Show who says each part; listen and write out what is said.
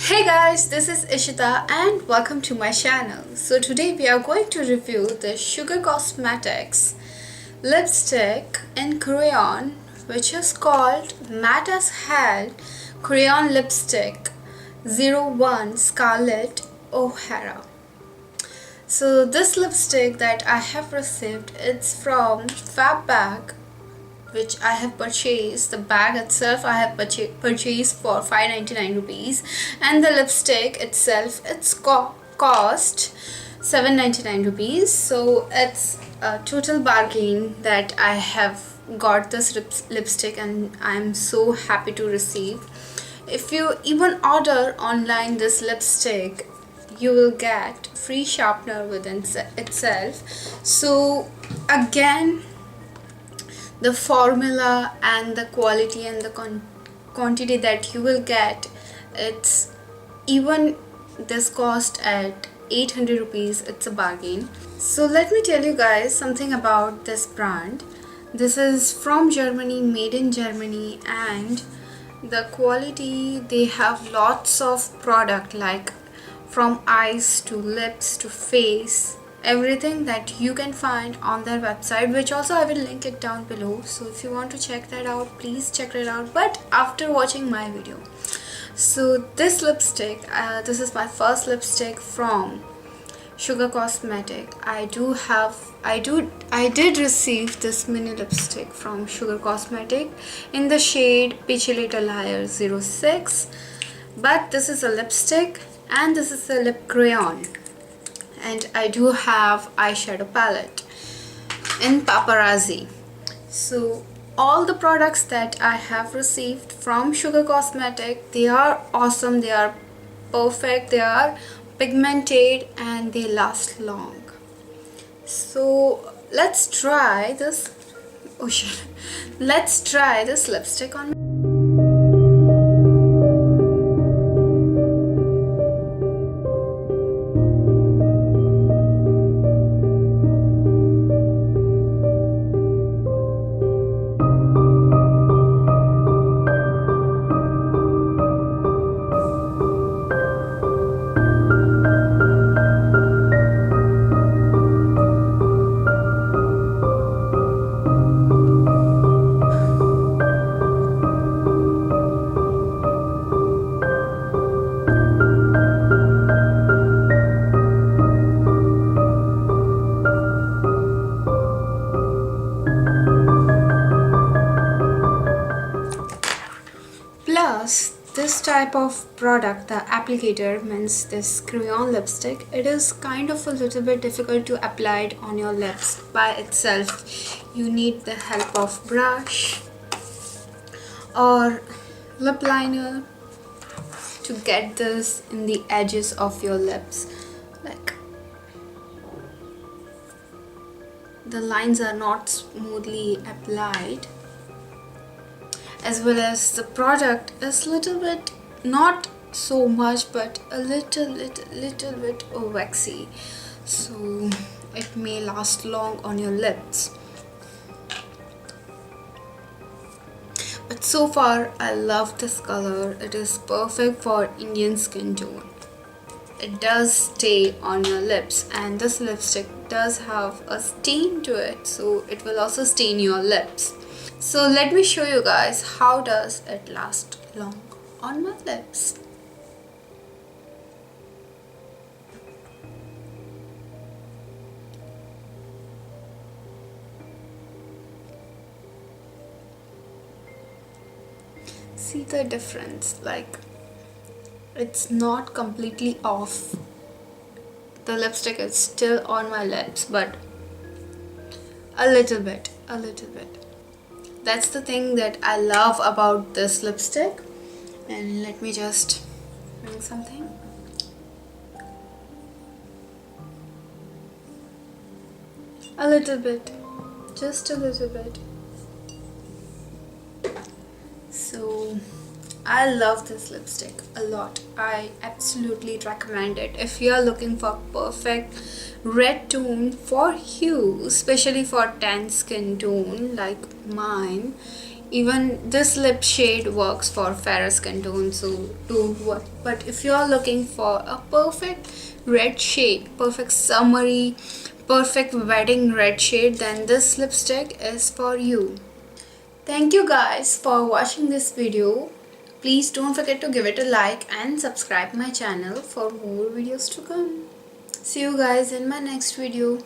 Speaker 1: Hey guys, this is Ishita and welcome to my channel. So today we are going to review the Sugar Cosmetics lipstick in Crayon, which is called Matte as Hell Crayon Lipstick 01 Scarlett O'Hara. So this lipstick that I have received, it's from Fab Bag, which I have purchased. The bag itself I have purchased for 599 rupees, and the lipstick itself, it's cost 799 rupees. So it's a total bargain that I have got this lipstick, and I'm so happy to receive. If you even order online this lipstick, you will get free sharpener within itself. So again, the formula and the quality and the quantity that you will get, it's even this cost at 800 rupees, it's a bargain. So let me tell you guys something about this brand. This is from Germany, made in Germany, and the quality, they have lots of product, like from eyes to lips to face, everything that you can find on their website, which also I will link it down below. So if you want to check that out, please check it out, but after watching my video. So this lipstick, this is my first lipstick from Sugar Cosmetic. I did receive this mini lipstick from Sugar Cosmetic in the shade Peachy Little Liar 06, but this is a lipstick and this is a lip crayon. And I do have eyeshadow palette in Paparazzi. So all the products that I have received from Sugar Cosmetic, they are awesome, they are perfect, they are pigmented, and they last long. So let's try this let's try this lipstick on me. Plus, this type of product, the applicator, means this crayon lipstick, it is kind of a little bit difficult to apply it on your lips by itself. You need the help of brush or lip liner to get this in the edges of your lips. Like, the lines are not smoothly applied, as well as the product is little bit, not so much, but a little bit waxy, so it may last long on your lips. But so far I love this color. It is perfect for Indian skin tone. It does stay on your lips, and this lipstick does have a stain to it, so it will also stain your lips. So let me show you guys how does it last long on my lips. See the difference, like it's not completely off. The lipstick is still on my lips, but a little bit. That's the thing that I love about this lipstick. And let me just bring something. A little bit, just a little bit. So I love this lipstick a lot. I absolutely recommend it if you are looking for perfect red tone for you, especially for tan skin tone like mine. Even this lip shade works for fairer skin tone, so don't worry. But if you're looking for a perfect red shade, perfect summery, perfect wedding red shade, then this lipstick is for you. Thank you guys for watching this video. Please don't forget to give it a like and subscribe my channel for more videos to come. See you guys in my next video.